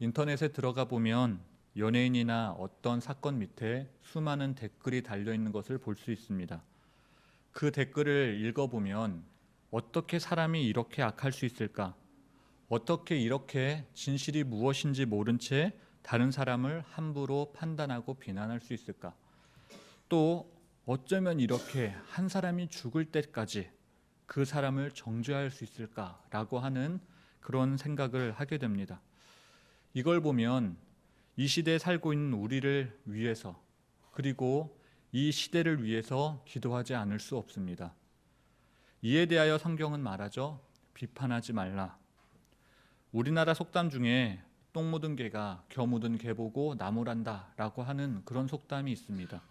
인터넷에 들어가 보면 연예인이나 어떤 사건 밑에 수많은 댓글이 달려 있는 것을 볼 수 있습니다. 그 댓글을 읽어보면 어떻게 사람이 이렇게 악할 수 있을까? 어떻게 이렇게 진실이 무엇인지 모른 채 다른 사람을 함부로 판단하고 비난할 수 있을까? 또 어쩌면 이렇게 한 사람이 죽을 때까지 그 사람을 정죄할 수 있을까라고 하는 그런 생각을 하게 됩니다. 이걸 보면 이 시대에 살고 있는 우리를 위해서, 그리고 이 시대를 위해서 기도하지 않을 수 없습니다. 이에 대하여 성경은 말하죠. 비판하지 말라. 우리나라 속담 중에 똥 묻은 개가 겨 묻은 개 보고 나무란다 라고 하는 그런 속담이 있습니다.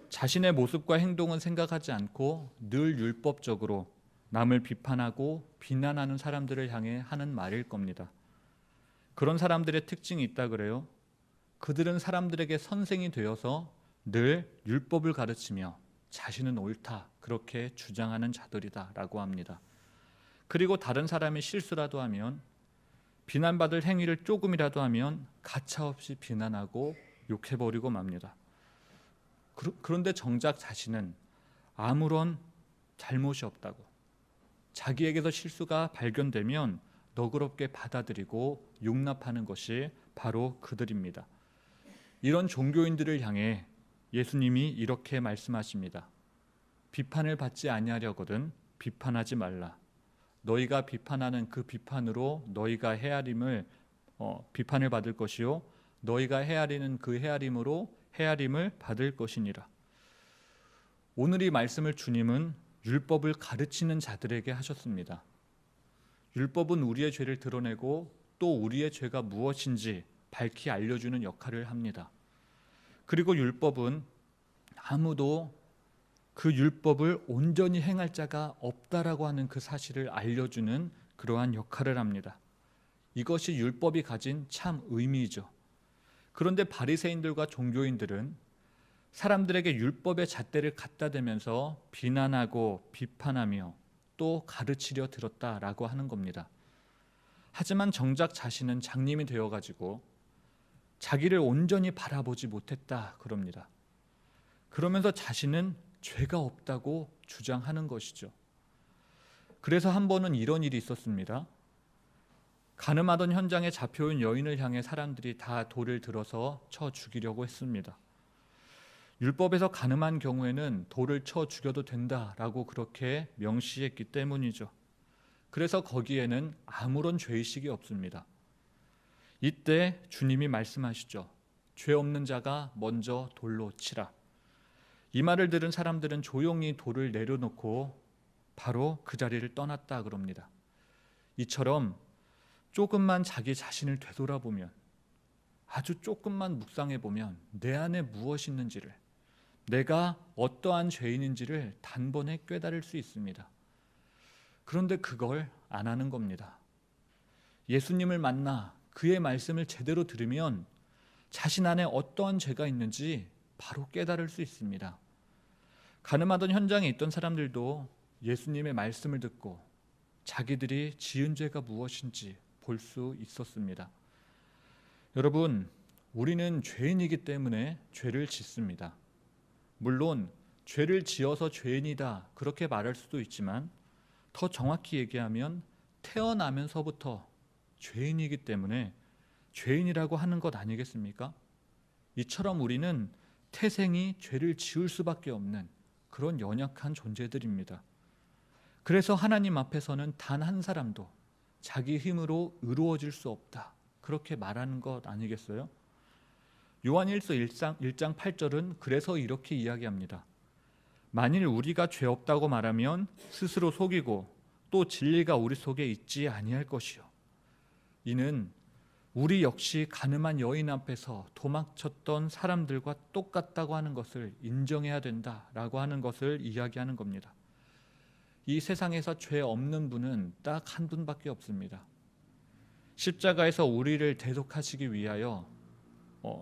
자신의 모습과 행동은 생각하지 않고 늘 율법적으로 남을 비판하고 비난하는 사람들을 향해 하는 말일 겁니다. 그런 사람들의 특징이 있다 그래요. 그들은 사람들에게 선생이 되어서 늘 율법을 가르치며 자신은 옳다 그렇게 주장하는 자들이다 라고 합니다. 그리고 다른 사람이 실수라도 하면, 비난받을 행위를 조금이라도 하면 가차없이 비난하고 욕해버리고 맙니다. 그런데 정작 자신은 아무런 잘못이 없다고, 자기에게서 실수가 발견되면 너그럽게 받아들이고 용납하는 것이 바로 그들입니다. 이런 종교인들을 향해 예수님이 이렇게 말씀하십니다. 비판을 받지 아니하려거든 비판하지 말라. 너희가 비판하는 그 비판으로 너희가 헤아림을 비판을 받을 것이요 너희가 헤아리는 그 헤아림으로 헤아림을 받을 것이니라. 오늘 이 말씀을 주님은 율법을 가르치는 자들에게 하셨습니다. 율법은 우리의 죄를 드러내고 또 우리의 죄가 무엇인지 밝히 알려주는 역할을 합니다. 그리고 율법은 아무도 그 율법을 온전히 행할 자가 없다라고 하는 그 사실을 알려주는 그러한 역할을 합니다. 이것이 율법이 가진 참 의미이죠. 그런데 바리새인들과 종교인들은 사람들에게 율법의 잣대를 갖다 대면서 비난하고 비판하며 또 가르치려 들었다라고 하는 겁니다. 하지만 정작 자신은 장님이 되어가지고 자기를 온전히 바라보지 못했다 그럽니다. 그러면서 자신은 죄가 없다고 주장하는 것이죠. 그래서 한 번은 이런 일이 있었습니다. 간음하던 현장에 잡혀온 여인을 향해 사람들이 다 돌을 들어서 쳐 죽이려고 했습니다. 율법에서 간음한 경우에는 돌을 쳐 죽여도 된다라고 그렇게 명시했기 때문이죠. 그래서 거기에는 아무런 죄의식이 없습니다. 이때 주님이 말씀하시죠. 죄 없는 자가 먼저 돌로 치라. 이 말을 들은 사람들은 조용히 돌을 내려놓고 바로 그 자리를 떠났다 그럽니다. 이처럼 조금만 자기 자신을 되돌아보면, 아주 조금만 묵상해보면 내 안에 무엇이 있는지를, 내가 어떠한 죄인인지를 단번에 깨달을 수 있습니다. 그런데 그걸 안 하는 겁니다. 예수님을 만나 그의 말씀을 제대로 들으면 자신 안에 어떠한 죄가 있는지 바로 깨달을 수 있습니다. 간음하던 현장에 있던 사람들도 예수님의 말씀을 듣고 자기들이 지은 죄가 무엇인지 볼 수 있었습니다. 여러분, 우리는 죄인이기 때문에 죄를 짓습니다. 물론 죄를 지어서 죄인이다 그렇게 말할 수도 있지만 더 정확히 얘기하면 태어나면서부터 죄인이기 때문에 죄인이라고 하는 것 아니겠습니까? 이처럼 우리는 태생이 죄를 지을 수밖에 없는 그런 연약한 존재들입니다. 그래서 하나님 앞에서는 단 한 사람도 자기 힘으로 의로워질 수 없다 그렇게 말하는 것 아니겠어요? 요한일서 1장 8절은 그래서 이렇게 이야기합니다. 만일 우리가 죄 없다고 말하면 스스로 속이고 또 진리가 우리 속에 있지 아니할 것이요. 이는 우리 역시 간음한 여인 앞에서 도망쳤던 사람들과 똑같다고 하는 것을 인정해야 된다라고 하는 것을 이야기하는 겁니다. 이 세상에서 죄 없는 분은 딱 한 분밖에 없습니다. 십자가에서 우리를 대속하시기 위하여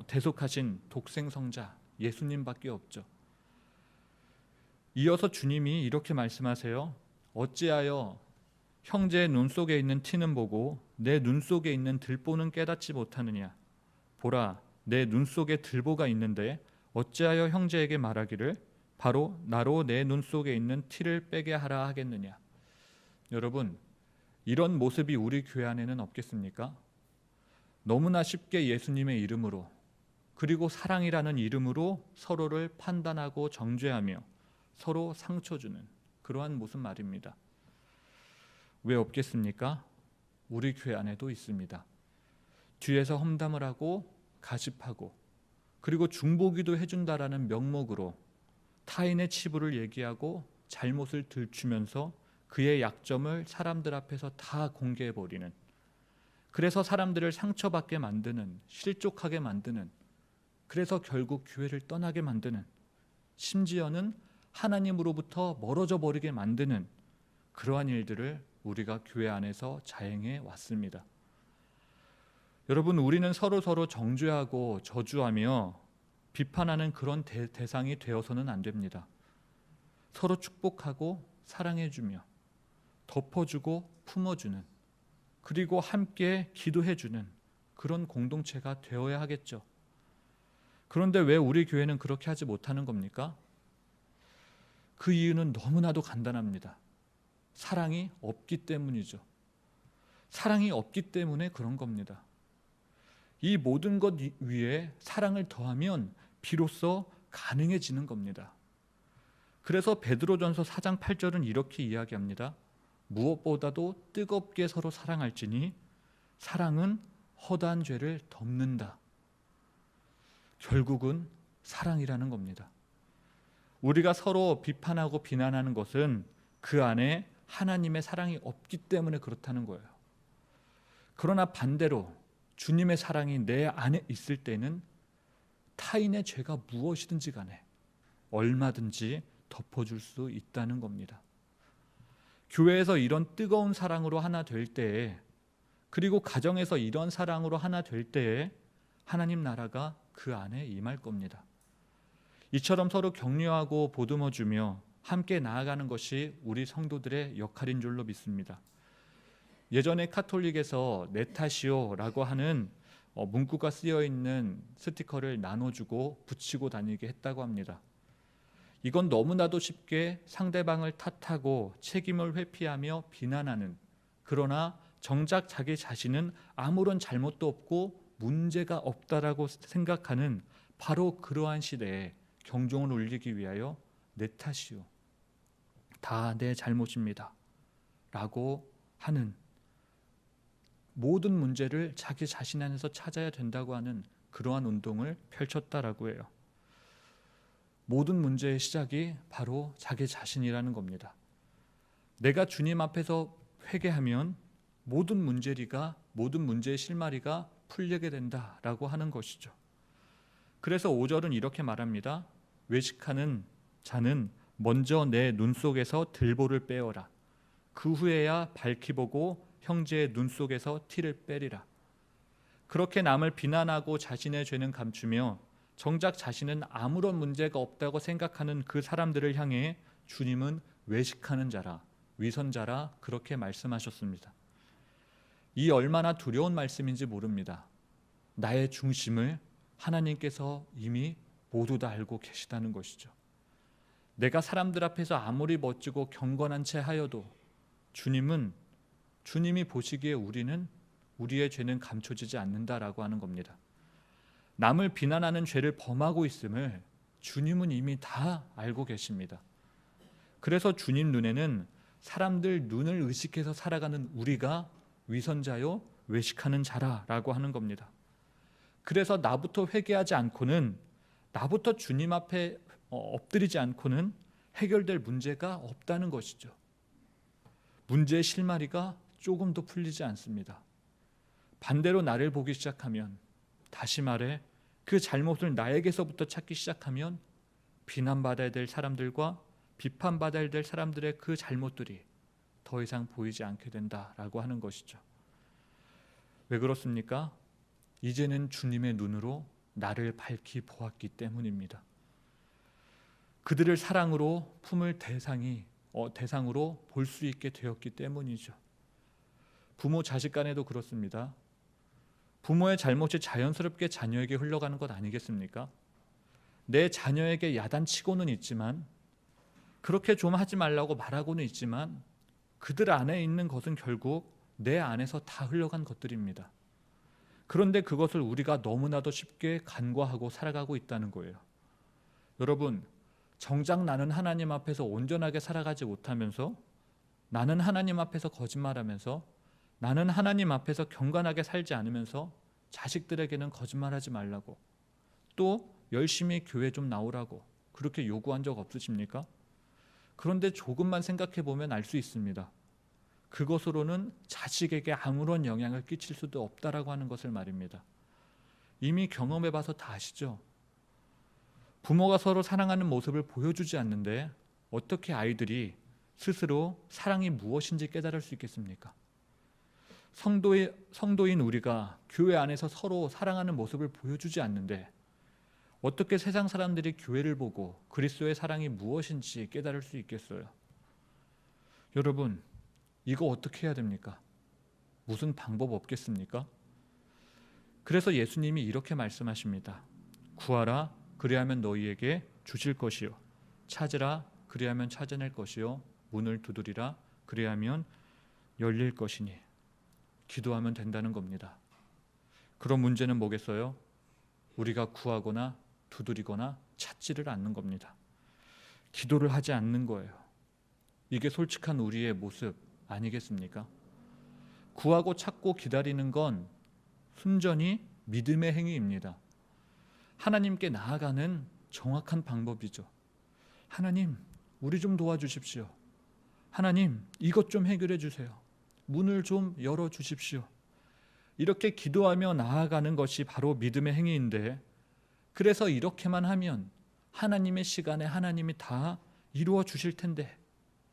대속하신 독생성자 예수님밖에 없죠. 이어서 주님이 이렇게 말씀하세요. 어찌하여 형제의 눈 속에 있는 티는 보고 내 눈 속에 있는 들보는 깨닫지 못하느냐? 보라, 내 눈 속에 들보가 있는데 어찌하여 형제에게 말하기를 바로 나로 내 눈 속에 있는 티를 빼게 하라 하겠느냐? 여러분, 이런 모습이 우리 교회 안에는 없겠습니까? 너무나 쉽게 예수님의 이름으로, 그리고 사랑이라는 이름으로 서로를 판단하고 정죄하며 서로 상처 주는 그러한 모습 말입니다. 왜 없겠습니까? 우리 교회 안에도 있습니다. 뒤에서 험담을 하고 가십하고, 그리고 중보기도 해준다라는 명목으로 타인의 치부를 얘기하고 잘못을 들추면서 그의 약점을 사람들 앞에서 다 공개해버리는, 그래서 사람들을 상처받게 만드는, 실족하게 만드는, 그래서 결국 교회를 떠나게 만드는, 심지어는 하나님으로부터 멀어져 버리게 만드는 그러한 일들을 우리가 교회 안에서 자행해 왔습니다. 여러분, 우리는 서로 정죄하고 저주하며 비판하는 그런 대상이 되어서는 안 됩니다. 서로 축복하고 사랑해주며 덮어주고 품어주는, 그리고 함께 기도해주는 그런 공동체가 되어야 하겠죠. 그런데 왜 우리 교회는 그렇게 하지 못하는 겁니까? 그 이유는 너무나도 간단합니다. 사랑이 없기 때문이죠. 사랑이 없기 때문에 그런 겁니다. 이 모든 것 위에 사랑을 더하면 비로소 가능해지는 겁니다. 그래서 베드로전서 4장 8절은 이렇게 이야기합니다. 무엇보다도 뜨겁게 서로 사랑할지니 사랑은 허다한 죄를 덮는다. 결국은 사랑이라는 겁니다. 우리가 서로 비판하고 비난하는 것은 그 안에 하나님의 사랑이 없기 때문에 그렇다는 거예요. 그러나 반대로 주님의 사랑이 내 안에 있을 때는 타인의 죄가 무엇이든지 간에 얼마든지 덮어줄 수 있다는 겁니다. 교회에서 이런 뜨거운 사랑으로 하나 될 때에, 그리고 가정에서 이런 사랑으로 하나 될 때에 하나님 나라가 그 안에 임할 겁니다. 이처럼 서로 격려하고 보듬어주며 함께 나아가는 것이 우리 성도들의 역할인 줄로 믿습니다. 예전에 카톨릭에서 네타시오라고 하는 문구가 쓰여 있는 스티커를 나눠주고 붙이고 다니게 했다고 합니다. 이건 너무나도 쉽게 상대방을 탓하고 책임을 회피하며 비난하는, 그러나 정작 자기 자신은 아무런 잘못도 없고 문제가 없다라고 생각하는 바로 그러한 시대에 경종을 울리기 위하여 내 탓이요, 다 내 잘못입니다 라고 하는, 모든 문제를 자기 자신 안에서 찾아야 된다고 하는 그러한 운동을 펼쳤다라고 해요. 모든 문제의 시작이 바로 자기 자신이라는 겁니다. 내가 주님 앞에서 회개하면 모든 문제의 실마리가 풀리게 된다라고 하는 것이죠. 그래서 5절은 이렇게 말합니다. 외식하는 자는 먼저 내 눈 속에서 들보를 빼어라. 그 후에야 밝히 보고 형제의 눈 속에서 티를 빼리라. 그렇게 남을 비난하고 자신의 죄는 감추며 정작 자신은 아무런 문제가 없다고 생각하는 그 사람들을 향해 주님은 외식하는 자라, 위선자라 그렇게 말씀하셨습니다. 이 얼마나 두려운 말씀인지 모릅니다. 나의 중심을 하나님께서 이미 모두 다 알고 계시다는 것이죠. 내가 사람들 앞에서 아무리 멋지고 경건한 채 하여도 주님이 보시기에 우리의 죄는 감춰지지 않는다라고 하는 겁니다. 남을 비난하는 죄를 범하고 있음을 주님은 이미 다 알고 계십니다. 그래서 주님 눈에는 사람들 눈을 의식해서 살아가는 우리가 위선자요 외식하는 자라라고 하는 겁니다. 그래서 나부터 회개하지 않고는, 나부터 주님 앞에 엎드리지 않고는 해결될 문제가 없다는 것이죠. 문제의 실마리가 조금도 풀리지 않습니다. 반대로 나를 보기 시작하면, 다시 말해 그 잘못을 나에게서부터 찾기 시작하면 비난받아야 될 사람들과 비판받아야 될 사람들의 그 잘못들이 더 이상 보이지 않게 된다라고 하는 것이죠. 왜 그렇습니까? 이제는 주님의 눈으로 나를 밝히 보았기 때문입니다. 그들을 사랑으로 품을 대상으로 볼 수 있게 되었기 때문이죠. 부모 자식 간에도 그렇습니다. 부모의 잘못이 자연스럽게 자녀에게 흘러가는 것 아니겠습니까? 내 자녀에게 야단치고는 있지만, 그렇게 좀 하지 말라고 말하고는 있지만, 그들 안에 있는 것은 결국 내 안에서 다 흘러간 것들입니다. 그런데 그것을 우리가 너무나도 쉽게 간과하고 살아가고 있다는 거예요. 여러분, 정작 나는 하나님 앞에서 온전하게 살아가지 못하면서, 나는 하나님 앞에서 거짓말하면서, 나는 하나님 앞에서 경건하게 살지 않으면서 자식들에게는 거짓말하지 말라고, 또 열심히 교회 좀 나오라고 그렇게 요구한 적 없으십니까? 그런데 조금만 생각해 보면 알 수 있습니다. 그것으로는 자식에게 아무런 영향을 끼칠 수도 없다라고 하는 것을 말입니다. 이미 경험해 봐서 다 아시죠? 부모가 서로 사랑하는 모습을 보여주지 않는데 어떻게 아이들이 스스로 사랑이 무엇인지 깨달을 수 있겠습니까? 성도인 우리가 교회 안에서 서로 사랑하는 모습을 보여주지 않는데 어떻게 세상 사람들이 교회를 보고 그리스도의 사랑이 무엇인지 깨달을 수 있겠어요? 여러분, 이거 어떻게 해야 됩니까? 무슨 방법 없겠습니까? 그래서 예수님이 이렇게 말씀하십니다. 구하라, 그리하면 너희에게 주실 것이요, 찾으라, 그리하면 찾아낼 것이요, 문을 두드리라, 그리하면 열릴 것이니. 기도하면 된다는 겁니다. 그런 문제는 뭐겠어요? 우리가 구하거나 두드리거나 찾지를 않는 겁니다. 기도를 하지 않는 거예요. 이게 솔직한 우리의 모습 아니겠습니까? 구하고 찾고 기다리는 건 순전히 믿음의 행위입니다. 하나님께 나아가는 정확한 방법이죠. 하나님, 우리 좀 도와주십시오. 하나님, 이것 좀 해결해 주세요. 문을 좀 열어주십시오. 이렇게 기도하며 나아가는 것이 바로 믿음의 행위인데, 그래서 이렇게만 하면 하나님의 시간에 하나님이 다 이루어 주실 텐데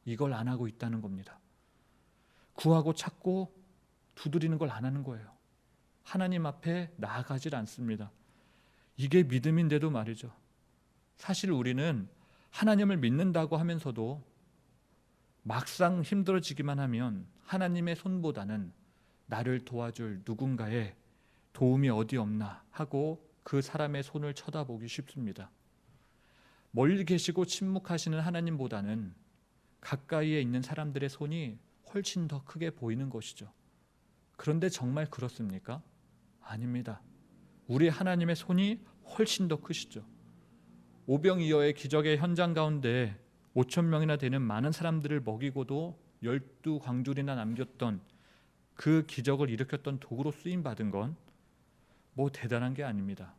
이걸 안 하고 있다는 겁니다. 구하고 찾고 두드리는 걸 안 하는 거예요. 하나님 앞에 나아가질 않습니다. 이게 믿음인데도 말이죠. 사실 우리는 하나님을 믿는다고 하면서도 막상 힘들어지기만 하면 하나님의 손보다는 나를 도와줄 누군가의 도움이 어디 없나 하고 그 사람의 손을 쳐다보기 쉽습니다. 멀리 계시고 침묵하시는 하나님보다는 가까이에 있는 사람들의 손이 훨씬 더 크게 보이는 것이죠. 그런데 정말 그렇습니까? 아닙니다. 우리 하나님의 손이 훨씬 더 크시죠. 오병이어의 기적의 현장 가운데 5천 명이나 되는 많은 사람들을 먹이고도 12광줄이나 남겼던 그 기적을 일으켰던 도구로 쓰임받은 건 뭐 대단한 게 아닙니다.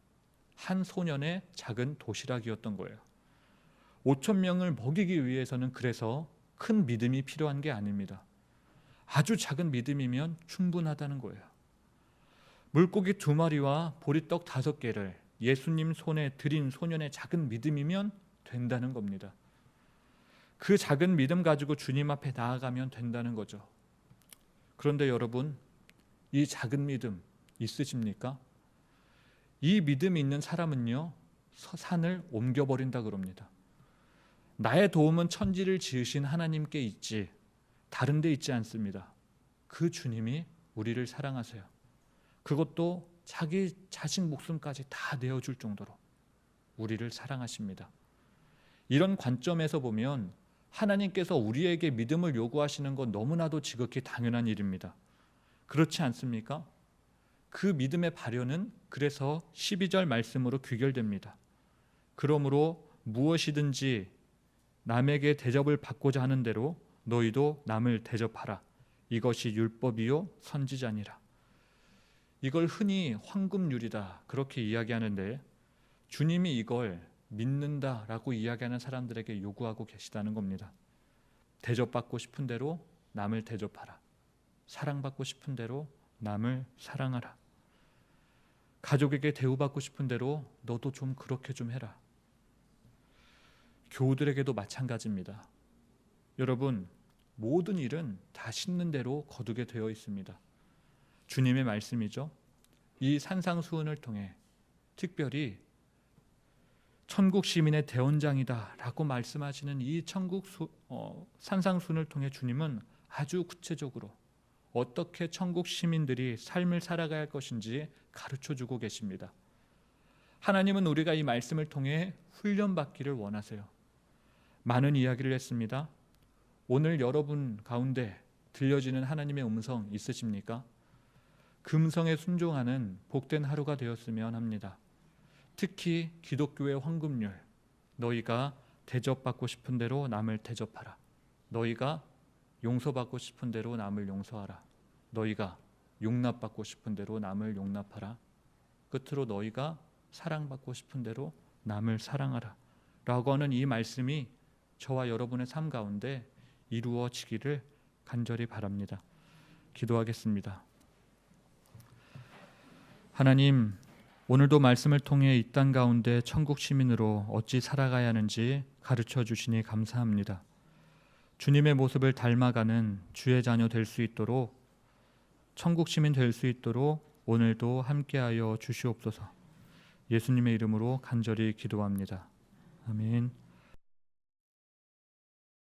한 소년의 작은 도시락이었던 거예요. 5천 명을 먹이기 위해서는 그래서 큰 믿음이 필요한 게 아닙니다. 아주 작은 믿음이면 충분하다는 거예요. 물고기 2마리와 보리떡 5개를 예수님 손에 드린 소년의 작은 믿음이면 된다는 겁니다. 그 작은 믿음 가지고 주님 앞에 나아가면 된다는 거죠. 그런데 여러분, 이 작은 믿음 있으십니까? 이 믿음이 있는 사람은요, 산을 옮겨버린다 그럽니다. 나의 도움은 천지를 지으신 하나님께 있지 다른 데 있지 않습니다. 그 주님이 우리를 사랑하세요. 그것도 자기 자식 목숨까지 다 내어줄 정도로 우리를 사랑하십니다. 이런 관점에서 보면 하나님께서 우리에게 믿음을 요구하시는 건 너무나도 지극히 당연한 일입니다. 그렇지 않습니까? 그 믿음의 발현은 그래서 12절 말씀으로 귀결됩니다. 그러므로 무엇이든지 남에게 대접을 받고자 하는 대로 너희도 남을 대접하라. 이것이 율법이요 선지자니라. 이걸 흔히 황금률이다 그렇게 이야기하는데, 주님이 이걸 믿는다라고 이야기하는 사람들에게 요구하고 계시다는 겁니다. 대접받고 싶은 대로 남을 대접하라. 사랑받고 싶은 대로 남을 사랑하라. 가족에게 대우받고 싶은 대로 너도 좀 그렇게 좀 해라. 교우들에게도 마찬가지입니다. 여러분, 모든 일은 다 심는 대로 거두게 되어 있습니다. 주님의 말씀이죠. 이 산상수훈을 통해 특별히 천국 시민의 대원장이다 라고 말씀하시는 이 산상수훈을 통해 주님은 아주 구체적으로 어떻게 천국 시민들이 삶을 살아가야 할 것인지 가르쳐 주고 계십니다. 하나님은 우리가 이 말씀을 통해 훈련받기를 원하세요. 많은 이야기를 했습니다. 오늘 여러분 가운데 들려지는 하나님의 음성 있으십니까? 그 음성에 순종하는 복된 하루가 되었으면 합니다. 특히 기독교의 황금률, 너희가 대접받고 싶은 대로 남을 대접하라. 너희가 용서받고 싶은 대로 남을 용서하라. 너희가 용납받고 싶은 대로 남을 용납하라. 끝으로 너희가 사랑받고 싶은 대로 남을 사랑하라. 라고 하는 이 말씀이 저와 여러분의 삶 가운데 이루어지기를 간절히 바랍니다. 기도하겠습니다. 하나님, 오늘도 말씀을 통해 이 땅 가운데 천국 시민으로 어찌 살아가야 하는지 가르쳐 주시니 감사합니다. 주님의 모습을 닮아가는 주의 자녀 될 수 있도록, 천국 시민 될 수 있도록 오늘도 함께하여 주시옵소서. 예수님의 이름으로 간절히 기도합니다. 아멘.